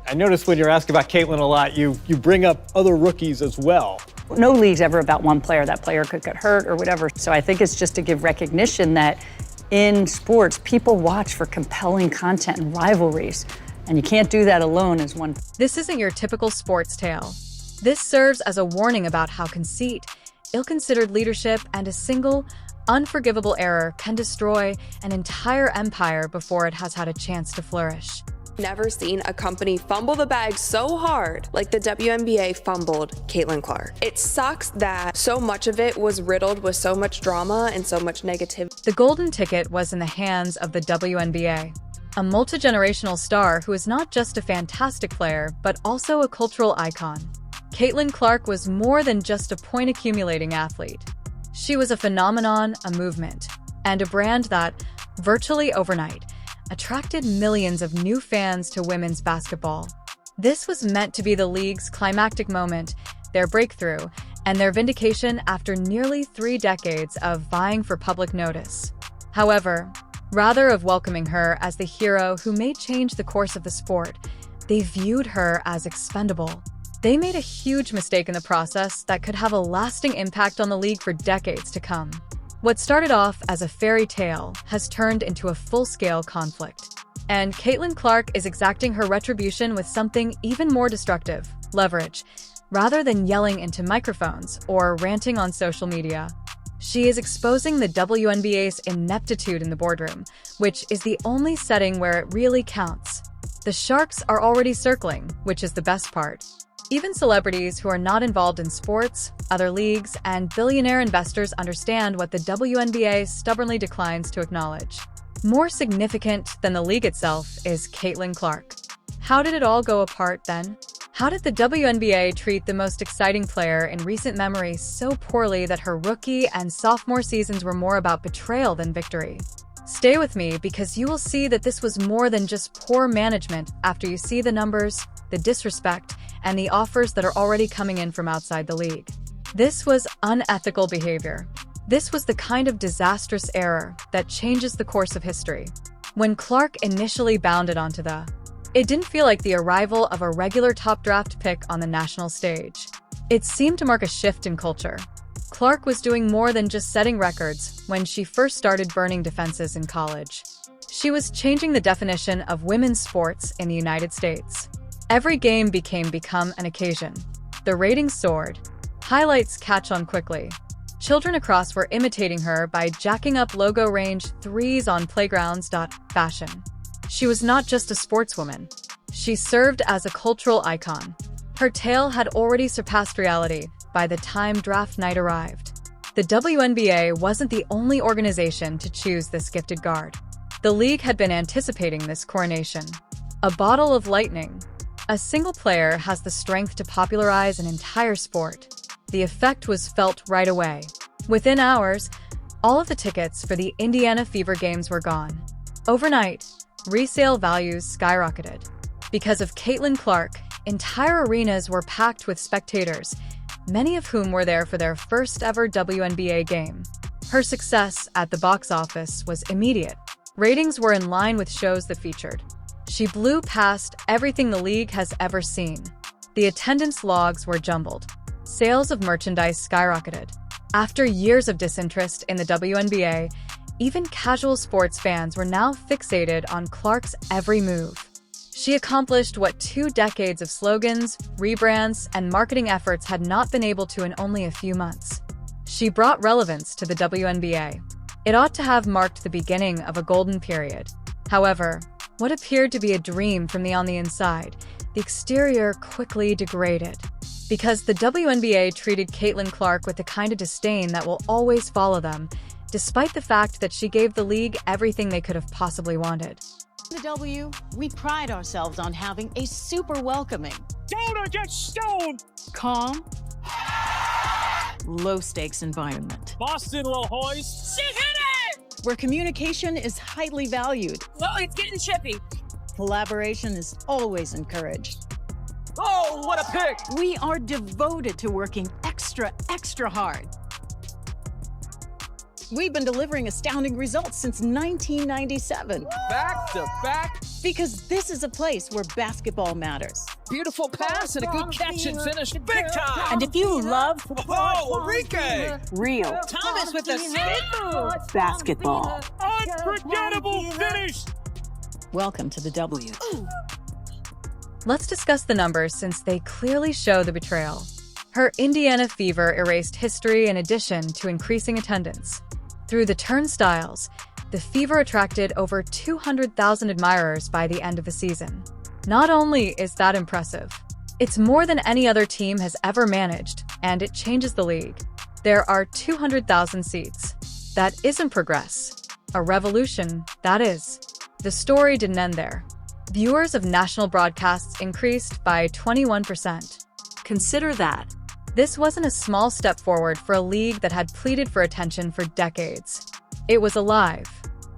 I noticed when you're asking about Caitlin a lot, you bring up other rookies as well. No league's ever about one player. That player could get hurt or whatever. So I think it's just to give recognition that in sports, people watch for compelling content and rivalries. And you can't do that alone as one. This isn't your typical sports tale. This serves as a warning about how conceit, ill-considered leadership, and a single, unforgivable error can destroy an entire empire before it has had a chance to flourish. Never seen a company fumble the bag so hard like the WNBA fumbled Caitlin Clark. It sucks that so much of it was riddled with so much drama and so much negativity. The golden ticket was in the hands of the WNBA, a multi-generational star who is not just a fantastic player, but also a cultural icon. Caitlin Clark was more than just a point-accumulating athlete. She was a phenomenon, a movement, and a brand that, virtually overnight, attracted millions of new fans to women's basketball. This was meant to be the league's climactic moment, their breakthrough, and their vindication after nearly 3 decades of vying for public notice. However, rather of welcoming her as the hero who may change the course of the sport, they viewed her as expendable. They made a huge mistake in the process that could have a lasting impact on the league for decades to come. What started off as a fairy tale has turned into a full-scale conflict. And Caitlin Clark is exacting her retribution with something even more destructive: leverage. Rather than yelling into microphones or ranting on social media, she is exposing the WNBA's ineptitude in the boardroom, which is the only setting where it really counts. The Sharks are already circling, which is the best part. Even celebrities who are not involved in sports, other leagues, and billionaire investors understand what the WNBA stubbornly declines to acknowledge. More significant than the league itself is Caitlin Clark. How did it all go apart then? How did the WNBA treat the most exciting player in recent memory so poorly that her rookie and sophomore seasons were more about betrayal than victory? Stay with me because you will see that this was more than just poor management after you see the numbers, the disrespect, and the offers that are already coming in from outside the league. This was unethical behavior. This was the kind of disastrous error that changes the course of history. When Clark initially bounded onto it didn't feel like the arrival of a regular top draft pick on the national stage. It seemed to mark a shift in culture. Clark was doing more than just setting records when she first started burning defenses in college. She was changing the definition of women's sports in the United States. Every game become an occasion. The ratings soared. Highlights catch on quickly. Children across were imitating her by jacking up logo-range threes on playgrounds. Fashion. She was not just a sportswoman. She served as a cultural icon. Her tale had already surpassed reality by the time draft night arrived. The WNBA wasn't the only organization to choose this gifted guard. The league had been anticipating this coronation. A bottle of lightning. A single player has the strength to popularize an entire sport. The effect was felt right away. Within hours, all of the tickets for the Indiana Fever games were gone. Overnight, resale values skyrocketed. Because of Caitlin Clark, entire arenas were packed with spectators, many of whom were there for their first ever WNBA game. Her success at the box office was immediate. Ratings were in line with shows that featured. She blew past everything the league has ever seen. The attendance logs were jumbled. Sales of merchandise skyrocketed. After years of disinterest in the WNBA, even casual sports fans were now fixated on Clark's every move. She accomplished what 2 decades of slogans, rebrands, and marketing efforts had not been able to in only a few months. She brought relevance to the WNBA. It ought to have marked the beginning of a golden period. However, what appeared to be a dream from on the inside, the exterior quickly degraded. Because the WNBA treated Caitlin Clark with the kind of disdain that will always follow them, despite the fact that she gave the league everything they could have possibly wanted. The W, we pride ourselves on having a super welcoming, Don't get stoned! calm, low-stakes environment, Boston low hoist. She hit it! where communication is highly valued. Well, it's getting chippy. Collaboration is always encouraged. Oh, what a pick! We are devoted to working extra hard. We've been delivering astounding results since 1997. Back to back Because this is a place where basketball matters. Beautiful pass and a good catch and finish. Big time. And if you love Oh, Enrique. real Thomas with the spin. basketball, Unforgettable finish. welcome to the W. Let's discuss the numbers since they clearly show the betrayal. Her Indiana fever erased history in addition to increasing attendance. Through the turnstiles, the Fever attracted over 200,000 admirers by the end of the season. Not only is that impressive, it's more than any other team has ever managed, and it changes the league. There are 200,000 seats. That isn't progress. A revolution, that is. The story didn't end there. Viewers of national broadcasts increased by 21%. Consider that. This wasn't a small step forward for a league that had pleaded for attention for decades. It was alive.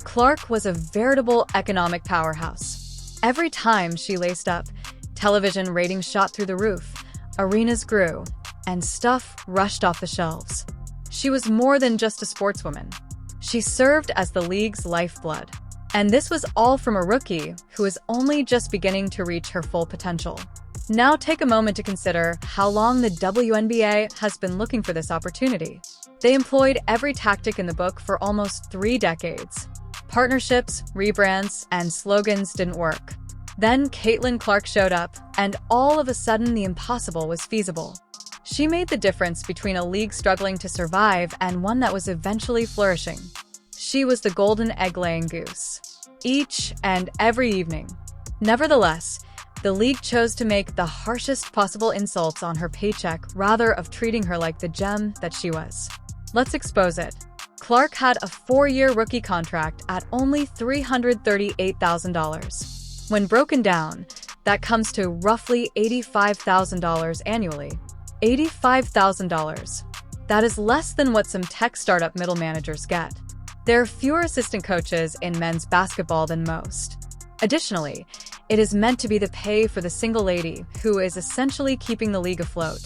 Clark was a veritable economic powerhouse. Every time she laced up, television ratings shot through the roof, arenas grew, and stuff rushed off the shelves. She was more than just a sportswoman. She served as the league's lifeblood. And this was all from a rookie who is only just beginning to reach her full potential. Now take a moment to consider how long the WNBA has been looking for this opportunity. They employed every tactic in the book for almost 3 decades. Partnerships, rebrands, and slogans didn't work. Then Caitlin Clark showed up, and all of a sudden the impossible was feasible. She made the difference between a league struggling to survive and one that was eventually flourishing. She was the golden egg-laying goose. Each and every evening. Nevertheless, the league chose to make the harshest possible insults on her paycheck rather of treating her like the gem that she was. Let's expose it. Clark had a 4-year rookie contract at only $338,000. When broken down, that comes to roughly $85,000 annually. $85,000. That is less than what some tech startup middle managers get. There are fewer assistant coaches in men's basketball than most. Additionally, it is meant to be the pay for the single lady who is essentially keeping the league afloat.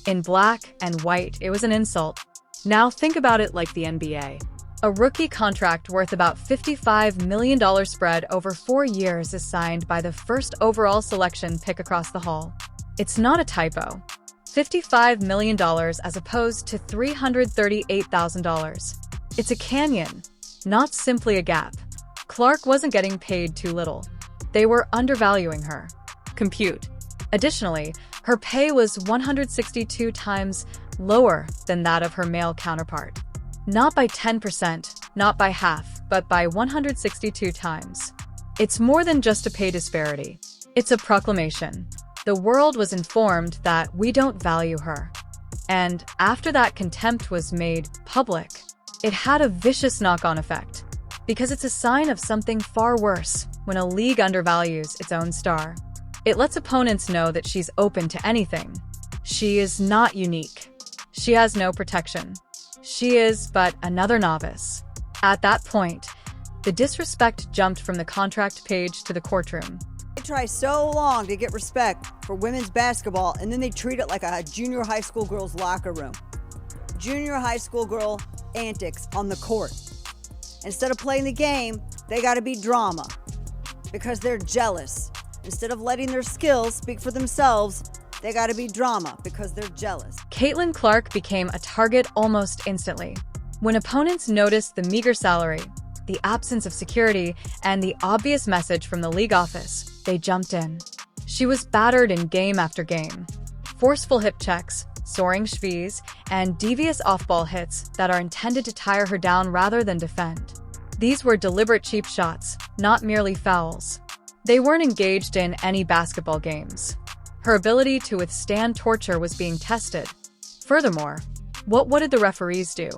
In black and white, it was an insult. Now think about it like the NBA. A rookie contract worth about $55 million spread over 4 years is signed by the first overall selection pick across the hall. It's not a typo. $55 million as opposed to $338,000. It's a canyon, not simply a gap. Clark wasn't getting paid too little. They were undervaluing her. Compute. Additionally, her pay was 162 times lower than that of her male counterpart. Not by 10%, not by half, but by 162 times. It's more than just a pay disparity. It's a proclamation. The world was informed that we don't value her. And after that contempt was made public, it had a vicious knock-on effect. Because it's a sign of something far worse when a league undervalues its own star. It lets opponents know that she's open to anything. She is not unique. She has no protection. She is but another novice. At that point, the disrespect jumped from the contract page to the courtroom. They try so long to get respect for women's basketball, and then they treat it like a junior high school girl's locker room. Junior high school girl antics on the court. Instead of playing the game, they gotta be drama because they're jealous. Instead of letting their skills speak for themselves, they gotta be drama because they're jealous. Caitlin Clark became a target almost instantly. When opponents noticed the meager salary, the absence of security, and the obvious message from the league office, they jumped in. She was battered in game after game. Forceful hip checks, soaring shvees, and devious off-ball hits that are intended to tire her down rather than defend. These were deliberate cheap shots, not merely fouls. They weren't engaged in any basketball games. Her ability to withstand torture was being tested. Furthermore, what did the referees do?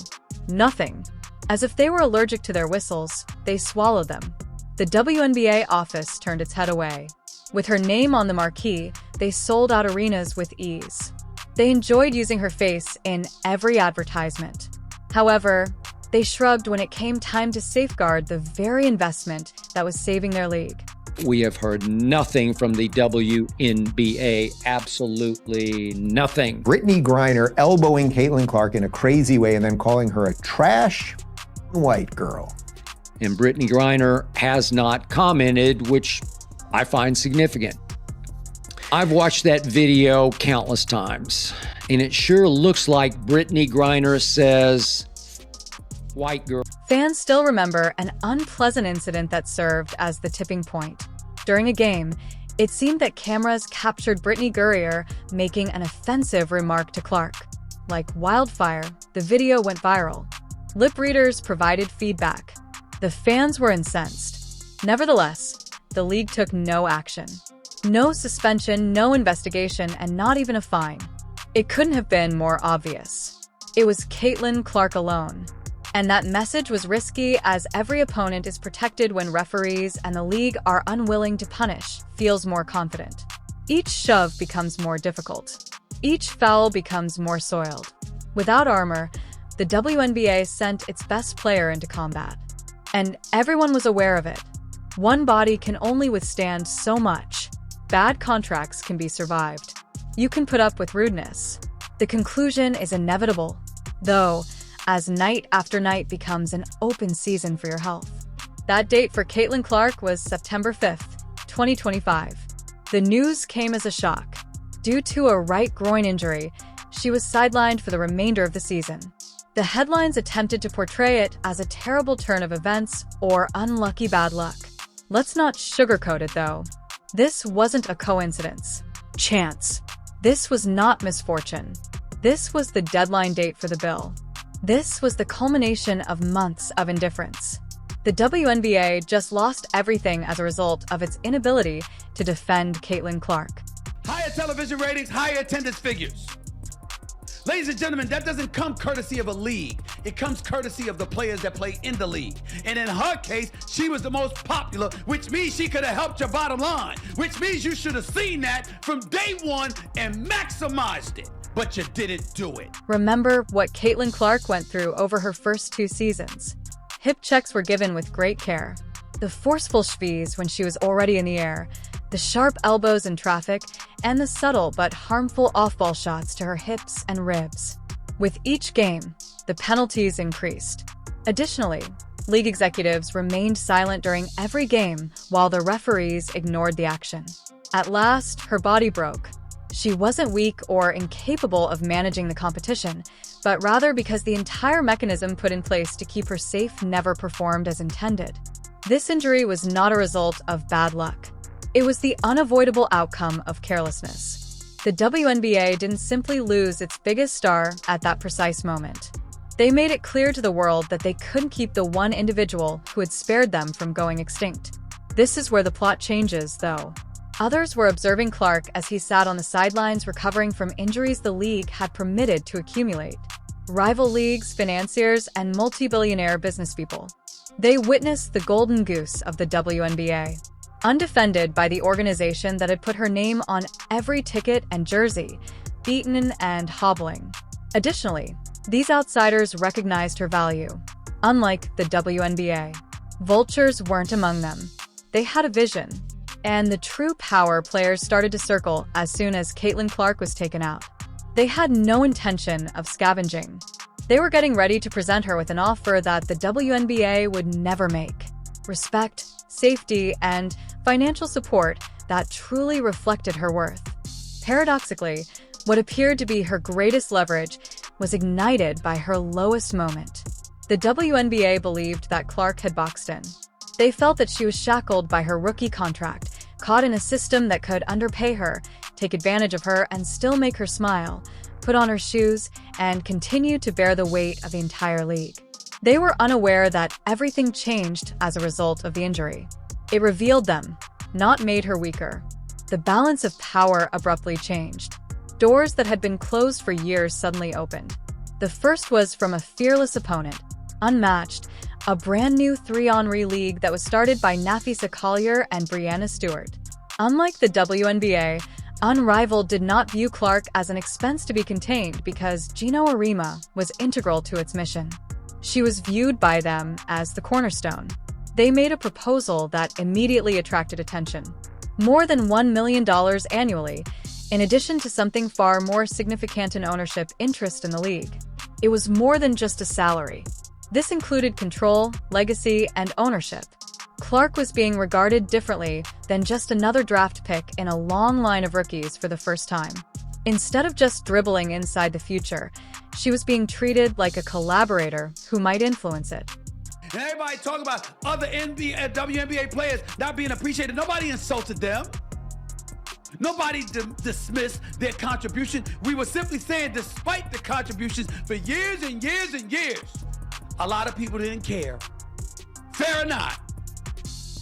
Nothing. As if they were allergic to their whistles, they swallowed them. The WNBA office turned its head away. With her name on the marquee, they sold out arenas with ease. They enjoyed using her face in every advertisement. However, they shrugged when it came time to safeguard the very investment that was saving their league. We have heard nothing from the WNBA, absolutely nothing. Brittany Griner elbowing Caitlin Clark in a crazy way and then calling her a trash white girl. And Brittany Griner has not commented, which I find significant. I've watched that video countless times, and it sure looks like Brittany Griner says, white girl. Fans still remember an unpleasant incident that served as the tipping point. During a game, it seemed that cameras captured Brittany Griner making an offensive remark to Clark. Like wildfire, the video went viral. Lip readers provided feedback. The fans were incensed. Nevertheless, the league took no action. No suspension, no investigation, and not even a fine. It couldn't have been more obvious. It was Caitlin Clark alone. And that message was risky, as every opponent is protected when referees and the league are unwilling to punish, feels more confident. Each shove becomes more difficult. Each foul becomes more soiled. Without armor, the WNBA sent its best player into combat. And everyone was aware of it. One body can only withstand so much. Bad contracts can be survived. You can put up with rudeness. The conclusion is inevitable, though, as night after night becomes an open season for your health. That date for Caitlin Clark was September 5th, 2025. The news came as a shock. Due to a right groin injury, she was sidelined for the remainder of the season. The headlines attempted to portray it as a terrible turn of events or unlucky bad luck. Let's not sugarcoat it, though. This wasn't a coincidence. Chance. This was not misfortune. This was the deadline date for the bill. This was the culmination of months of indifference. The WNBA just lost everything as a result of its inability to defend Caitlin Clark. Higher television ratings, higher attendance figures. Ladies and gentlemen, that doesn't come courtesy of a league. It comes courtesy of the players that play in the league. And in her case, she was the most popular, which means she could have helped your bottom line, which means you should have seen that from day one and maximized it. But you didn't do it. Remember what Caitlin Clark went through over her first 2 seasons. Hip checks were given with great care. The forceful shvees when she was already in the air, the sharp elbows in traffic, and the subtle but harmful off-ball shots to her hips and ribs. With each game, the penalties increased. Additionally, league executives remained silent during every game while the referees ignored the action. At last, her body broke. She wasn't weak or incapable of managing the competition, but rather because the entire mechanism put in place to keep her safe never performed as intended. This injury was not a result of bad luck. It was the unavoidable outcome of carelessness. The WNBA didn't simply lose its biggest star at that precise moment. They made it clear to the world that they couldn't keep the one individual who had spared them from going extinct. This is where the plot changes, though. Others were observing Clark as he sat on the sidelines recovering from injuries the league had permitted to accumulate. Rival leagues, financiers, and multi-billionaire businesspeople. They witnessed the golden goose of the WNBA. Undefended by the organization that had put her name on every ticket and jersey, beaten and hobbling. Additionally, these outsiders recognized her value. Unlike the WNBA, vultures weren't among them. They had a vision. And the true power players started to circle as soon as Caitlin Clark was taken out. They had no intention of scavenging. They were getting ready to present her with an offer that the WNBA would never make. Respect, safety, and financial support that truly reflected her worth. Paradoxically, what appeared to be her greatest leverage was ignited by her lowest moment. The WNBA believed that Clark had boxed in. They felt that she was shackled by her rookie contract, caught in a system that could underpay her, take advantage of her, and still make her smile, put on her shoes, and continue to bear the weight of the entire league. They were unaware that everything changed as a result of the injury. It revealed them, not made her weaker. The balance of power abruptly changed. Doors that had been closed for years suddenly opened. The first was from a fearless opponent, unmatched, a brand new 3-on-3 league that was started by Nafisa Collier and Brianna Stewart. Unlike the WNBA, Unrivaled did not view Clark as an expense to be contained because Gino Arima was integral to its mission. She was viewed by them as the cornerstone. They made a proposal that immediately attracted attention. More than $1 million annually, in addition to something far more significant in ownership interest in the league. It was more than just a salary. This included control, legacy, and ownership. Clark was being regarded differently than just another draft pick in a long line of rookies for the first time. Instead of just dribbling inside the future, she was being treated like a collaborator who might influence it. And everybody talking about other WNBA players not being appreciated. Nobody insulted them. Nobody dismissed their contribution. We were simply saying, despite the contributions for years and years and years, a lot of people didn't care. Fair or not?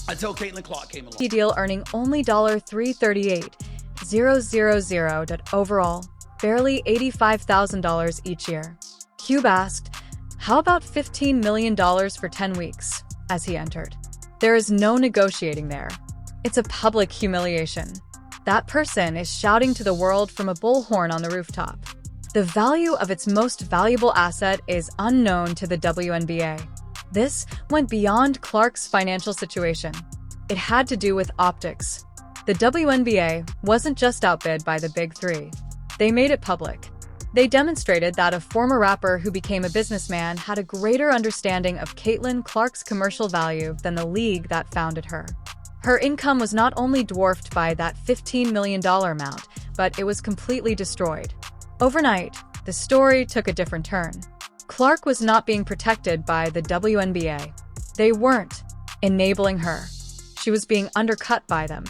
Until Caitlin Clark came along. Deal earning only $338,000 overall, barely $85,000 each year. Cube asked, "How about $15 million for 10 weeks?" as he entered. There is no negotiating there. It's a public humiliation. That person is shouting to the world from a bullhorn on the rooftop. The value of its most valuable asset is unknown to the WNBA. This went beyond Clark's financial situation. It had to do with optics. The WNBA wasn't just outbid by the Big Three. They made it public. They demonstrated that a former rapper who became a businessman had a greater understanding of Caitlin Clark's commercial value than the league that founded her. Her income was not only dwarfed by that $15 million amount, but it was completely destroyed. Overnight, the story took a different turn. Clark was not being protected by the WNBA. They weren't enabling her. She was being undercut by them.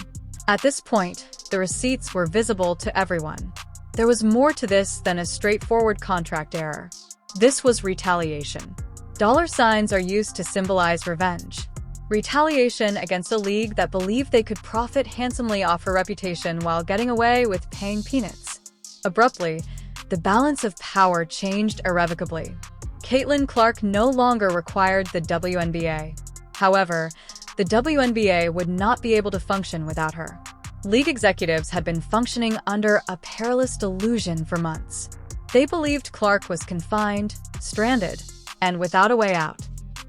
At this point, the receipts were visible to everyone. There was more to this than a straightforward contract error. This was retaliation. Dollar signs are used to symbolize revenge. Retaliation against a league that believed they could profit handsomely off her reputation while getting away with paying peanuts. Abruptly, the balance of power changed irrevocably. Caitlin Clark no longer required the WNBA. However, the WNBA would not be able to function without her. League executives had been functioning under a perilous delusion for months. They believed Clark was confined, stranded, and without a way out.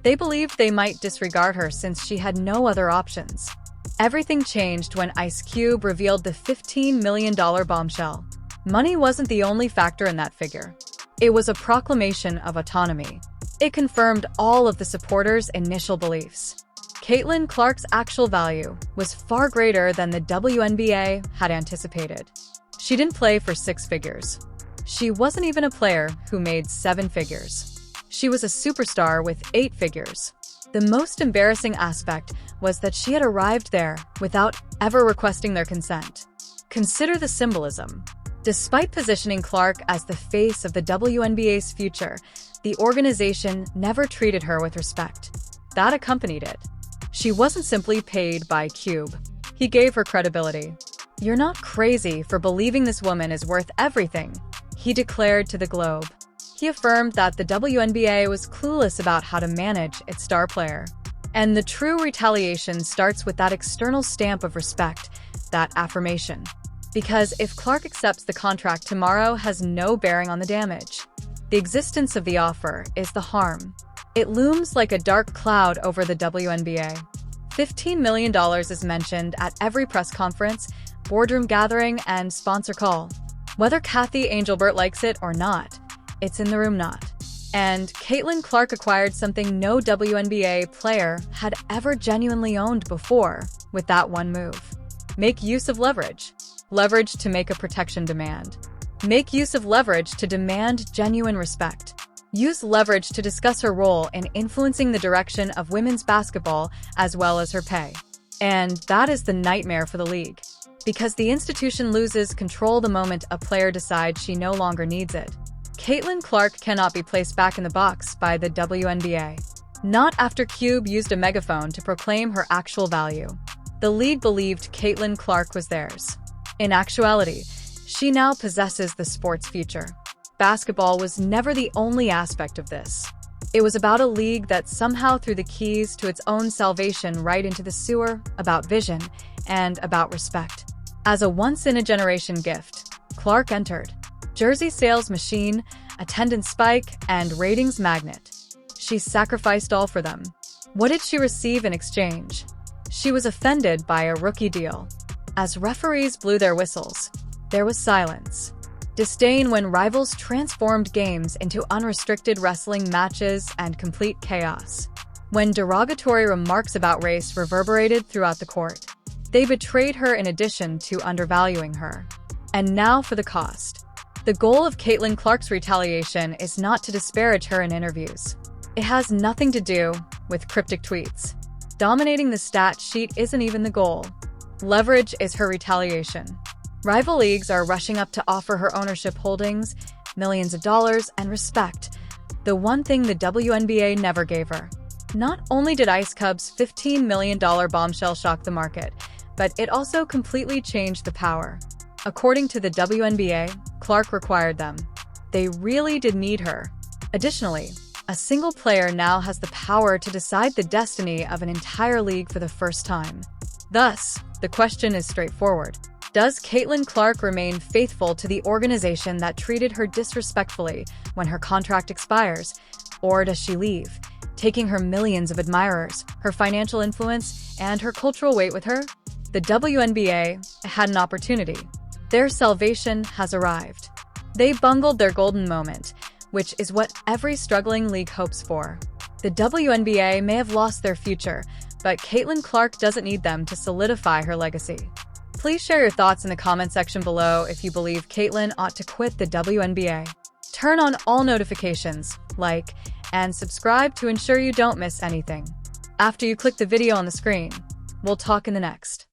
They believed they might disregard her since she had no other options. Everything changed when Ice Cube revealed the $15 million bombshell. Money wasn't the only factor in that figure. It was a proclamation of autonomy. It confirmed all of the supporters' initial beliefs. Caitlin Clark's actual value was far greater than the WNBA had anticipated. She didn't play for 6 figures. She wasn't even a player who made 7 figures. She was a superstar with 8 figures. The most embarrassing aspect was that she had arrived there without ever requesting their consent. Consider the symbolism. Despite positioning Clark as the face of the WNBA's future, the organization never treated her with respect. That accompanied it. She wasn't simply paid by Cube. He gave her credibility. "You're not crazy for believing this woman is worth everything," he declared to the Globe. He affirmed that the WNBA was clueless about how to manage its star player. And the true retaliation starts with that external stamp of respect, that affirmation. Because if Clark accepts the contract tomorrow has no bearing on the damage. The existence of the offer is the harm. It looms like a dark cloud over the WNBA. $15 million is mentioned at every press conference, boardroom gathering, and sponsor call. Whether Kathy Angelbert likes it or not, it's in the room not. And Caitlin Clark acquired something no WNBA player had ever genuinely owned before with that one move. Make use of leverage. Leverage to make a protection demand. Make use of leverage to demand genuine respect. Use leverage to discuss her role in influencing the direction of women's basketball as well as her pay. And that is the nightmare for the league. Because the institution loses control the moment a player decides she no longer needs it. Caitlin Clark cannot be placed back in the box by the WNBA. Not after Cube used a megaphone to proclaim her actual value. The league believed Caitlin Clark was theirs. In actuality, she now possesses the sport's future. Basketball was never the only aspect of this. It was about a league that somehow threw the keys to its own salvation right into the sewer, about vision, and about respect. As a once-in-a-generation gift, Clark entered. Jersey sales machine, attendance spike, and ratings magnet. She sacrificed all for them. What did she receive in exchange? She was offended by a rookie deal. As referees blew their whistles, there was silence. Disdain when rivals transformed games into unrestricted wrestling matches and complete chaos. when derogatory remarks about race reverberated throughout the court. They betrayed her in addition to undervaluing her. And now for the cost. The goal of Caitlin Clark's retaliation is not to disparage her in interviews. It has nothing to do with cryptic tweets. Dominating the stat sheet isn't even the goal. Leverage is her retaliation. Rival leagues are rushing up to offer her ownership holdings, millions of dollars, and respect, the one thing the WNBA never gave her. Not only did Ice Cub's $15 million bombshell shock the market, but it also completely changed the power. According to the WNBA, Clark required them. They really did need her. Additionally, a single player now has the power to decide the destiny of an entire league for the first time. Thus, the question is straightforward. Does Caitlin Clark remain faithful to the organization that treated her disrespectfully when her contract expires, or does she leave, taking her millions of admirers, her financial influence, and her cultural weight with her? The WNBA had an opportunity. Their salvation has arrived. They bungled their golden moment, which is what every struggling league hopes for. The WNBA may have lost their future, but Caitlin Clark doesn't need them to solidify her legacy. Please share your thoughts in the comment section below if you believe Caitlin ought to quit the WNBA. Turn on all notifications, like, and subscribe to ensure you don't miss anything. After you click the video on the screen, we'll talk in the next.